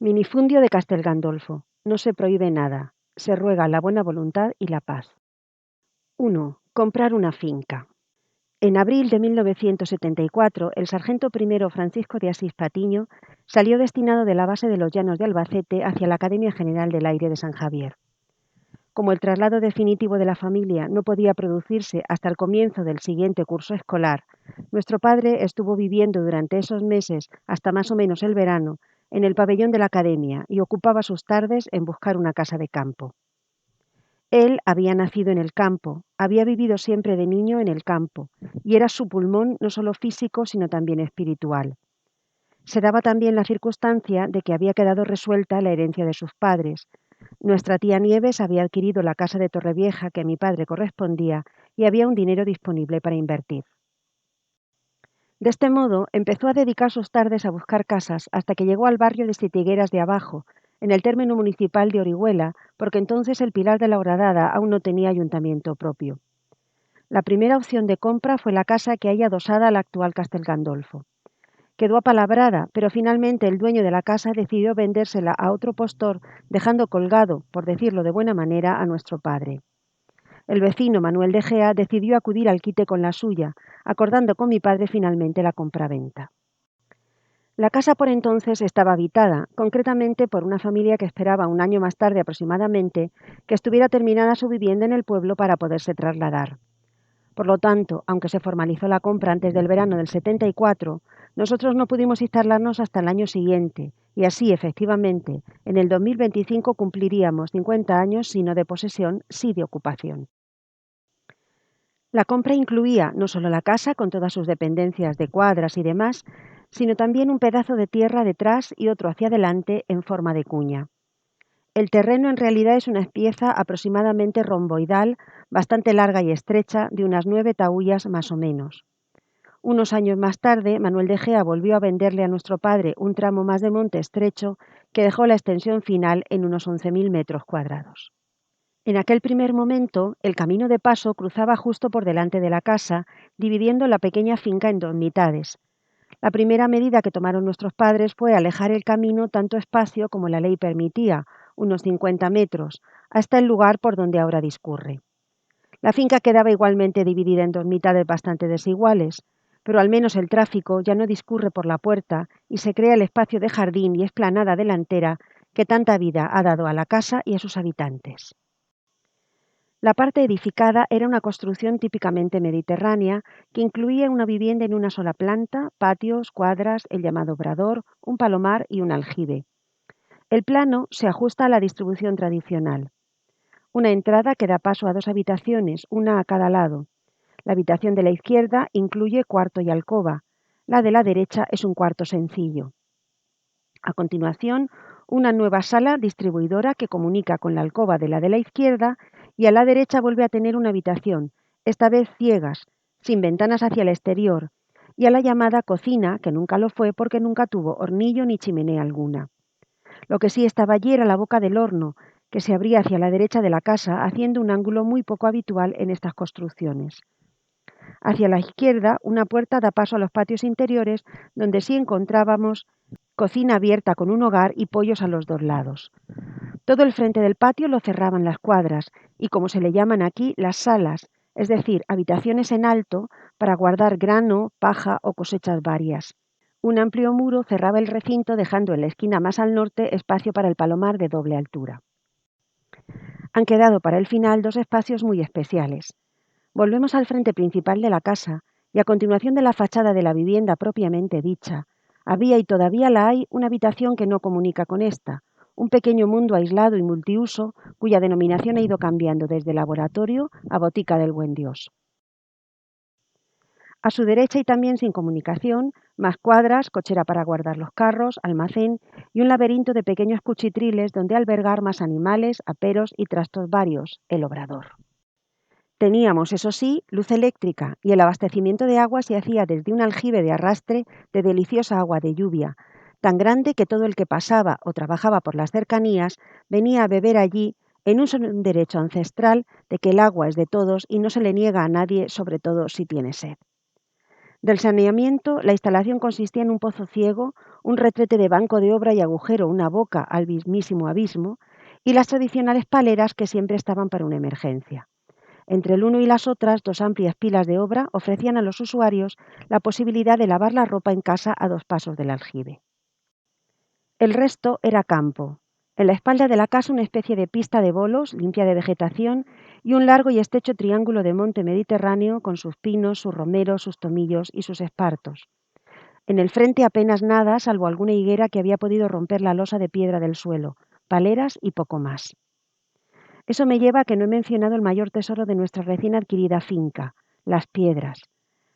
Minifundio de Castel Gandolfo. No se prohíbe nada. Se ruega la buena voluntad y la paz. 1. Comprar una finca. En abril de 1974, el sargento primero Francisco de Asís Patiño salió destinado de la base de los Llanos de Albacete hacia la Academia General del Aire de San Javier. Como el traslado definitivo de la familia no podía producirse hasta el comienzo del siguiente curso escolar, nuestro padre estuvo viviendo durante esos meses, hasta más o menos el verano, en el pabellón de la academia y ocupaba sus tardes en buscar una casa de campo. Él había nacido en el campo, había vivido siempre de niño en el campo, y era su pulmón no solo físico, sino también espiritual. Se daba también la circunstancia de que había quedado resuelta la herencia de sus padres. Nuestra tía Nieves había adquirido la casa de Torrevieja que a mi padre correspondía y había un dinero disponible para invertir. De este modo, empezó a dedicar sus tardes a buscar casas hasta que llegó al barrio de Sitigueras de Abajo, en el término municipal de Orihuela, porque entonces el Pilar de la Horadada aún no tenía ayuntamiento propio. La primera opción de compra fue la casa que hay adosada al actual Castel Gandolfo. Quedó apalabrada, pero finalmente el dueño de la casa decidió vendérsela a otro postor, dejando colgado, por decirlo de buena manera, a nuestro padre. El vecino Manuel de Gea decidió acudir al quite con la suya, acordando con mi padre finalmente la compraventa. La casa por entonces estaba habitada, concretamente por una familia que esperaba un año más tarde aproximadamente que estuviera terminada su vivienda en el pueblo para poderse trasladar. Por lo tanto, aunque se formalizó la compra antes del verano del 74, nosotros no pudimos instalarnos hasta el año siguiente, y así, efectivamente, en el 2025 cumpliríamos 50 años, si no de posesión, sí de ocupación. La compra incluía no solo la casa con todas sus dependencias de cuadras y demás, sino también un pedazo de tierra detrás y otro hacia adelante en forma de cuña. El terreno en realidad es una pieza aproximadamente romboidal, bastante larga y estrecha, de unas 9 taullas más o menos. Unos años más tarde, Manuel de Gea volvió a venderle a nuestro padre un tramo más de monte estrecho que dejó la extensión final en unos 11.000 metros cuadrados. En aquel primer momento, el camino de paso cruzaba justo por delante de la casa, dividiendo la pequeña finca en dos mitades. La primera medida que tomaron nuestros padres fue alejar el camino tanto espacio como la ley permitía, unos 50 metros, hasta el lugar por donde ahora discurre. La finca quedaba igualmente dividida en dos mitades bastante desiguales, pero al menos el tráfico ya no discurre por la puerta y se crea el espacio de jardín y explanada delantera que tanta vida ha dado a la casa y a sus habitantes. La parte edificada era una construcción típicamente mediterránea que incluía una vivienda en una sola planta, patios, cuadras, el llamado obrador, un palomar y un aljibe. El plano se ajusta a la distribución tradicional. Una entrada que da paso a dos habitaciones, una a cada lado. La habitación de la izquierda incluye cuarto y alcoba. La de la derecha es un cuarto sencillo. A continuación, una nueva sala distribuidora que comunica con la alcoba de la izquierda y a la derecha vuelve a tener una habitación, esta vez ciegas, sin ventanas hacia el exterior, y a la llamada cocina, que nunca lo fue porque nunca tuvo hornillo ni chimenea alguna. Lo que sí estaba allí era la boca del horno, que se abría hacia la derecha de la casa, haciendo un ángulo muy poco habitual en estas construcciones. Hacia la izquierda, una puerta da paso a los patios interiores, donde sí encontrábamos cocina abierta con un hogar y pollos a los dos lados. Todo el frente del patio lo cerraban las cuadras y, como se le llaman aquí, las salas, es decir, habitaciones en alto para guardar grano, paja o cosechas varias. Un amplio muro cerraba el recinto, dejando en la esquina más al norte espacio para el palomar de doble altura. Han quedado para el final dos espacios muy especiales. Volvemos al frente principal de la casa y a continuación de la fachada de la vivienda propiamente dicha, había y todavía la hay una habitación que no comunica con esta, un pequeño mundo aislado y multiuso cuya denominación ha ido cambiando desde laboratorio a botica del buen Dios. A su derecha y también sin comunicación, más cuadras, cochera para guardar los carros, almacén y un laberinto de pequeños cuchitriles donde albergar más animales, aperos y trastos varios, el obrador. Teníamos, eso sí, luz eléctrica y el abastecimiento de agua se hacía desde un aljibe de arrastre de deliciosa agua de lluvia, tan grande que todo el que pasaba o trabajaba por las cercanías venía a beber allí en un derecho ancestral de que el agua es de todos y no se le niega a nadie, sobre todo si tiene sed. Del saneamiento, la instalación consistía en un pozo ciego, un retrete de banco de obra y agujero, una boca al mismísimo abismo, y las tradicionales paleras que siempre estaban para una emergencia. Entre el uno y las otras, dos amplias pilas de obra ofrecían a los usuarios la posibilidad de lavar la ropa en casa a 2 pasos del aljibe. El resto era campo. En la espalda de la casa una especie de pista de bolos, limpia de vegetación, y un largo y estrecho triángulo de monte mediterráneo con sus pinos, sus romeros, sus tomillos y sus espartos. En el frente apenas nada, salvo alguna higuera que había podido romper la losa de piedra del suelo, paleras y poco más. Eso me lleva a que no he mencionado el mayor tesoro de nuestra recién adquirida finca, las piedras.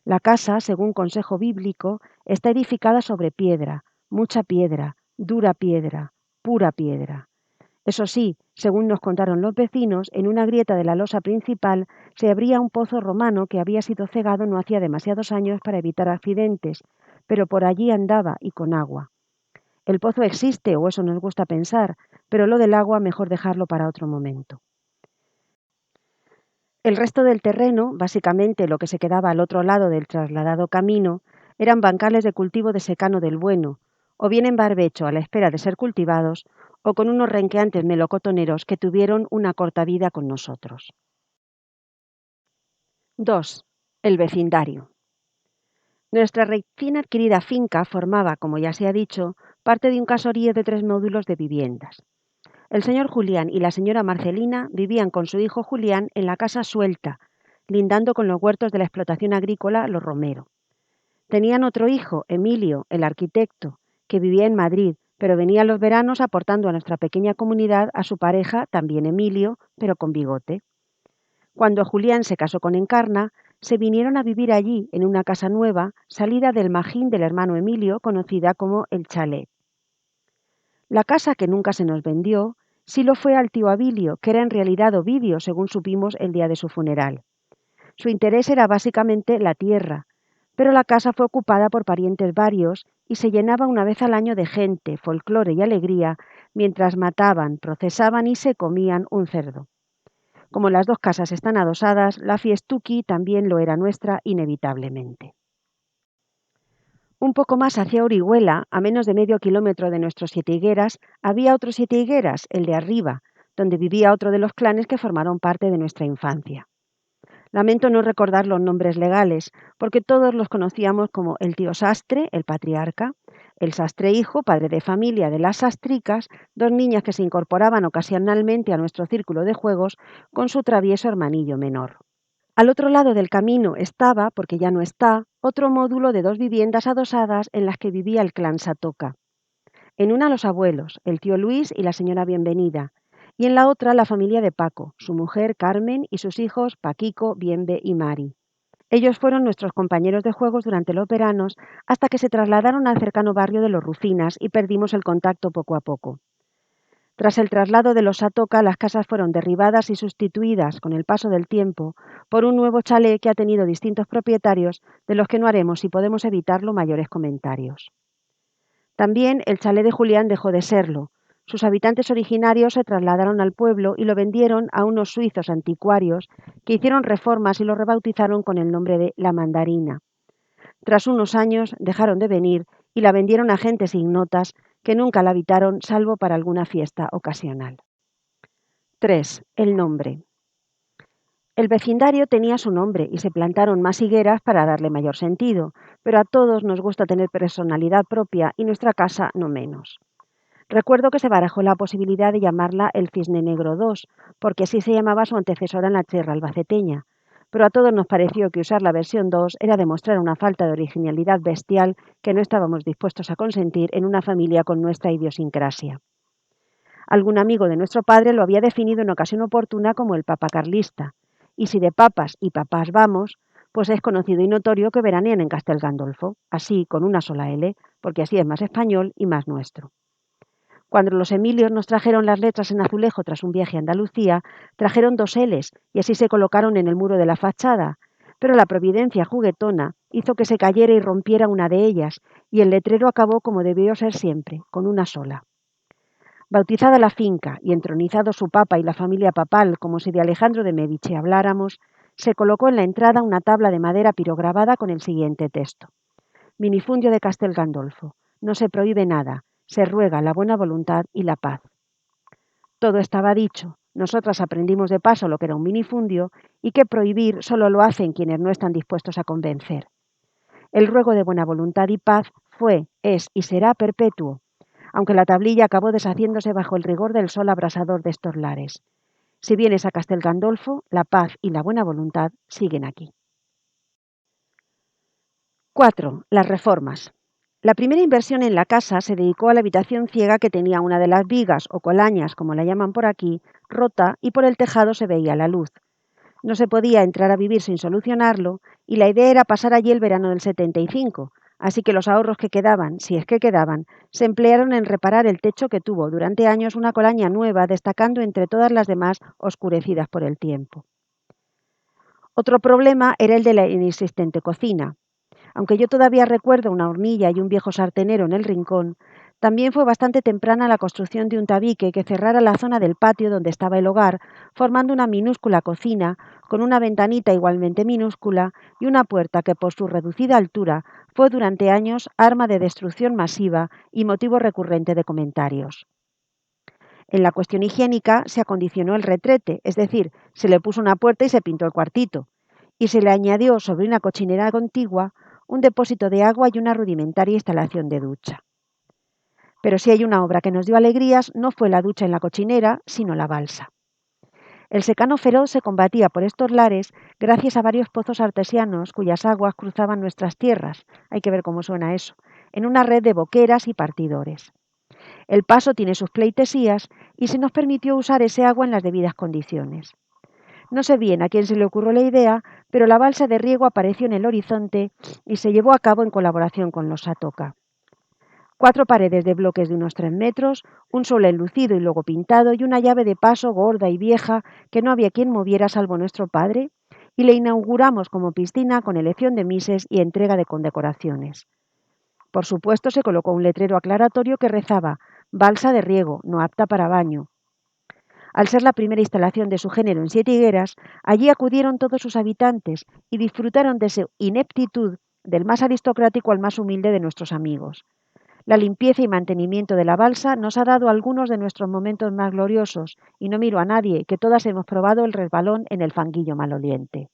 La casa, según consejo bíblico, está edificada sobre piedra, mucha piedra, dura piedra, pura piedra. Eso sí, según nos contaron los vecinos, en una grieta de la losa principal se abría un pozo romano que había sido cegado no hacía demasiados años para evitar accidentes, pero por allí andaba y con agua. El pozo existe, o eso nos gusta pensar, pero lo del agua mejor dejarlo para otro momento. El resto del terreno, básicamente lo que se quedaba al otro lado del trasladado camino, eran bancales de cultivo de secano del bueno, o bien en barbecho a la espera de ser cultivados, o con unos renqueantes melocotoneros que tuvieron una corta vida con nosotros. 2. El vecindario. Nuestra recién adquirida finca formaba, como ya se ha dicho, parte de un casorío de 3 módulos de viviendas. El señor Julián y la señora Marcelina vivían con su hijo Julián en la casa suelta, lindando con los huertos de la explotación agrícola Los Romero. Tenían otro hijo, Emilio, el arquitecto, que vivía en Madrid, pero venía los veranos aportando a nuestra pequeña comunidad a su pareja, también Emilio, pero con bigote. Cuando Julián se casó con Encarna, se vinieron a vivir allí, en una casa nueva, salida del magín del hermano Emilio, conocida como El Chalet. La casa que nunca se nos vendió, sí lo fue al tío Abilio, que era en realidad Ovidio, según supimos el día de su funeral. Su interés era básicamente la tierra, pero la casa fue ocupada por parientes varios y se llenaba una vez al año de gente, folclore y alegría, mientras mataban, procesaban y se comían un cerdo. Como las dos casas están adosadas, la fiestuki también lo era nuestra inevitablemente. Un poco más hacia Orihuela, a menos de medio kilómetro de nuestros Siete Higueras, había otro Siete Higueras, el de arriba, donde vivía otro de los clanes que formaron parte de nuestra infancia. Lamento no recordar los nombres legales, porque todos los conocíamos como el tío Sastre, el patriarca, el Sastre hijo, padre de familia de las Sastricas, dos niñas que se incorporaban ocasionalmente a nuestro círculo de juegos con su travieso hermanillo menor. Al otro lado del camino estaba, porque ya no está, otro módulo de 2 viviendas adosadas en las que vivía el clan Satoca. En una los abuelos, el tío Luis y la señora Bienvenida, y en la otra la familia de Paco, su mujer Carmen y sus hijos Paquico, Bienve y Mari. Ellos fueron nuestros compañeros de juegos durante los veranos hasta que se trasladaron al cercano barrio de Los Rufinas y perdimos el contacto poco a poco. Tras el traslado de los Satoca, las casas fueron derribadas y sustituidas con el paso del tiempo por un nuevo chalet que ha tenido distintos propietarios, de los que no haremos, si podemos evitarlo, mayores comentarios. También el chalet de Julián dejó de serlo. Sus habitantes originarios se trasladaron al pueblo y lo vendieron a unos suizos anticuarios que hicieron reformas y lo rebautizaron con el nombre de La Mandarina. Tras unos años dejaron de venir y la vendieron a gentes ignotas que nunca la habitaron salvo para alguna fiesta ocasional. 3. El nombre. El vecindario tenía su nombre y se plantaron más higueras para darle mayor sentido, pero a todos nos gusta tener personalidad propia y nuestra casa no menos. Recuerdo que se barajó la posibilidad de llamarla el Cisne Negro II, porque así se llamaba su antecesora en la tierra albaceteña, pero a todos nos pareció que usar la versión 2 era demostrar una falta de originalidad bestial que no estábamos dispuestos a consentir en una familia con nuestra idiosincrasia. Algún amigo de nuestro padre lo había definido en ocasión oportuna como el papa carlista, y si de papas y papás vamos, pues es conocido y notorio que veranean en Castel Gandolfo, así con una sola L, porque así es más español y más nuestro. Cuando los Emilios nos trajeron las letras en azulejo tras un viaje a Andalucía, trajeron 2 L's y así se colocaron en el muro de la fachada, pero la providencia juguetona hizo que se cayera y rompiera una de ellas, y el letrero acabó como debió ser siempre, con una sola. Bautizada la finca y entronizado su papa y la familia papal como si de Alejandro de Médici habláramos, Se colocó en la entrada una tabla de madera pirograbada con el siguiente texto: Minifundio de Castel Gandolfo. No se prohíbe nada, se ruega la buena voluntad y la paz. Todo estaba dicho. Nosotras aprendimos de paso lo que era un minifundio y que prohibir solo lo hacen quienes no están dispuestos a convencer. El ruego de buena voluntad y paz fue, es y será perpetuo, aunque la tablilla acabó deshaciéndose bajo el rigor del sol abrasador de estos lares. Si vienes a Castel Gandolfo, la paz y la buena voluntad siguen aquí. 4. Las reformas. La primera inversión en la casa se dedicó a la habitación ciega que tenía una de las vigas o colañas, como la llaman por aquí, rota y por el tejado se veía la luz. No se podía entrar a vivir sin solucionarlo y la idea era pasar allí el verano del 75, así que los ahorros que quedaban, si es que quedaban, se emplearon en reparar el techo que tuvo durante años una colaña nueva, destacando entre todas las demás oscurecidas por el tiempo. Otro problema era el de la inexistente cocina. Aunque yo todavía recuerdo una hornilla y un viejo sartenero en el rincón, también fue bastante temprana la construcción de un tabique que cerrara la zona del patio donde estaba el hogar, formando una minúscula cocina con una ventanita igualmente minúscula y una puerta que por su reducida altura fue durante años arma de destrucción masiva y motivo recurrente de comentarios. En la cuestión higiénica se acondicionó el retrete, es decir, se le puso una puerta y se pintó el cuartito, y se le añadió sobre una cochinera contigua un depósito de agua y una rudimentaria instalación de ducha. Pero si hay una obra que nos dio alegrías, no fue la ducha en la cochinera, sino la balsa. El secano feroz se combatía por estos lares gracias a varios pozos artesianos cuyas aguas cruzaban nuestras tierras, hay que ver cómo suena eso, en una red de boqueras y partidores. El paso tiene sus pleitesías y se nos permitió usar ese agua en las debidas condiciones. No sé bien a quién se le ocurrió la idea, pero la balsa de riego apareció en el horizonte y se llevó a cabo en colaboración con los Satoca. 4 paredes de bloques de unos 3 metros, un suelo enlucido y luego pintado y una llave de paso gorda y vieja que no había quien moviera salvo nuestro padre, y le inauguramos como piscina con elección de mises y entrega de condecoraciones. Por supuesto se colocó un letrero aclaratorio que rezaba «Balsa de riego, no apta para baño». Al ser la primera instalación de su género en Siete Higueras, allí acudieron todos sus habitantes y disfrutaron de su ineptitud del más aristocrático al más humilde de nuestros amigos. La limpieza y mantenimiento de la balsa nos ha dado algunos de nuestros momentos más gloriosos, y no miro a nadie, que todas hemos probado el resbalón en el fanguillo maloliente.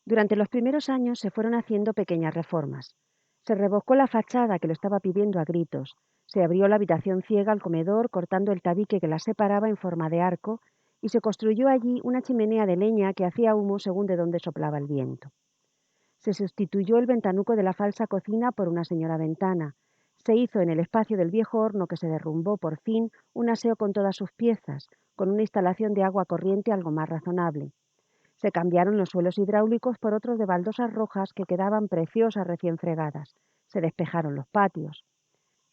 Durante los primeros años se fueron haciendo pequeñas reformas. Se revocó la fachada que lo estaba pidiendo a gritos, se abrió la habitación ciega al comedor cortando el tabique que la separaba en forma de arco y se construyó allí una chimenea de leña que hacía humo según de dónde soplaba el viento. Se sustituyó el ventanuco de la falsa cocina por una señora ventana. Se hizo en el espacio del viejo horno que se derrumbó por fin un aseo con todas sus piezas, con una instalación de agua corriente algo más razonable. Se cambiaron los suelos hidráulicos por otros de baldosas rojas que quedaban preciosas recién fregadas. Se despejaron los patios.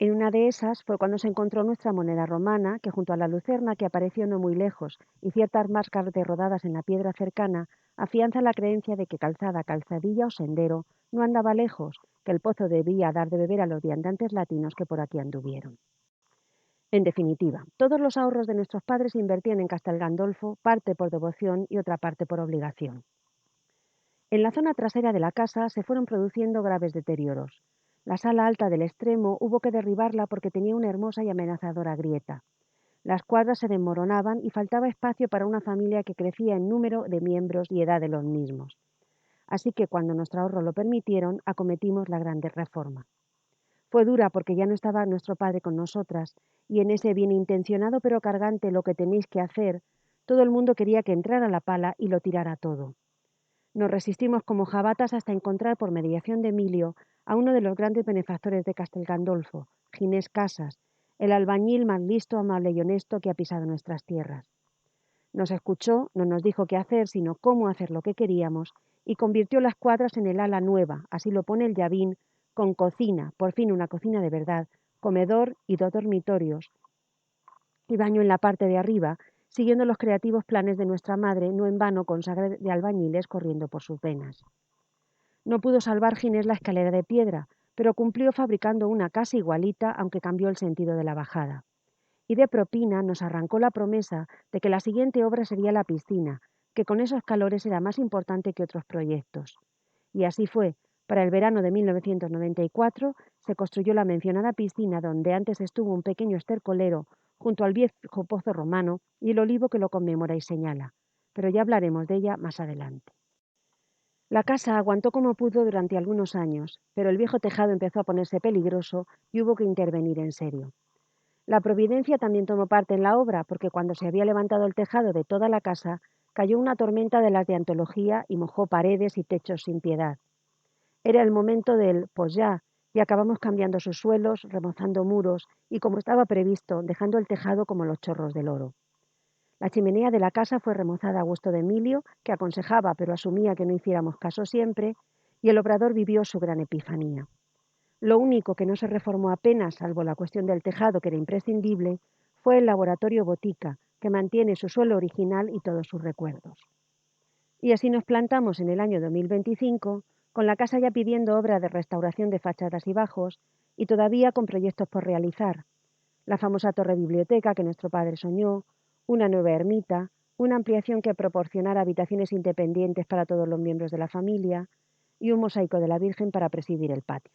En una de esas fue cuando se encontró nuestra moneda romana, que junto a la lucerna que apareció no muy lejos y ciertas marcas de rodadas en la piedra cercana, afianza la creencia de que calzada, calzadilla o sendero no andaba lejos, que el pozo debía dar de beber a los viandantes latinos que por aquí anduvieron. En definitiva, todos los ahorros de nuestros padres se invertían en Castel Gandolfo, parte por devoción y otra parte por obligación. En la zona trasera de la casa se fueron produciendo graves deterioros. La sala alta del extremo hubo que derribarla porque tenía una hermosa y amenazadora grieta. Las cuadras se desmoronaban y faltaba espacio para una familia que crecía en número de miembros y edad de los mismos. Así que cuando nuestro ahorro lo permitieron, acometimos la grande reforma. Fue dura porque ya no estaba nuestro padre con nosotras, y en ese bien intencionado pero cargante lo que tenéis que hacer, todo el mundo quería que entrara la pala y lo tirara todo. Nos resistimos como jabatas hasta encontrar por mediación de Emilio a uno de los grandes benefactores de Castel Gandolfo, Ginés Casas, el albañil más listo, amable y honesto que ha pisado nuestras tierras. Nos escuchó, no nos dijo qué hacer, sino cómo hacer lo que queríamos, y convirtió las cuadras en el ala nueva, así lo pone el llavín, con cocina, por fin una cocina de verdad, comedor y 2 dormitorios, y baño en la parte de arriba, siguiendo los creativos planes de nuestra madre, no en vano con sangre de albañiles corriendo por sus venas. No pudo salvar Ginés la escalera de piedra, pero cumplió fabricando una casi igualita, aunque cambió el sentido de la bajada. Y de propina nos arrancó la promesa de que la siguiente obra sería la piscina, que con esos calores era más importante que otros proyectos. Y así fue. Para el verano de 1994 se construyó la mencionada piscina donde antes estuvo un pequeño estercolero junto al viejo pozo romano y el olivo que lo conmemora y señala. Pero ya hablaremos de ella más adelante. La casa aguantó como pudo durante algunos años, pero el viejo tejado empezó a ponerse peligroso y hubo que intervenir en serio. La providencia también tomó parte en la obra, porque cuando se había levantado el tejado de toda la casa, cayó una tormenta de las de antología y mojó paredes y techos sin piedad. Era el momento del pues ya, y acabamos cambiando sus suelos, remozando muros y, como estaba previsto, dejando el tejado como los chorros del oro. La chimenea de la casa fue remozada a gusto de Emilio, que aconsejaba pero asumía que no hiciéramos caso siempre, y el obrador vivió su gran epifanía. Lo único que no se reformó apenas, salvo la cuestión del tejado, que era imprescindible, fue el laboratorio botica, que mantiene su suelo original y todos sus recuerdos. Y así nos plantamos en el año 2025, con la casa ya pidiendo obra de restauración de fachadas y bajos, y todavía con proyectos por realizar. La famosa torre biblioteca que nuestro padre soñó, una nueva ermita, una ampliación que proporcionara habitaciones independientes para todos los miembros de la familia, y un mosaico de la Virgen para presidir el patio.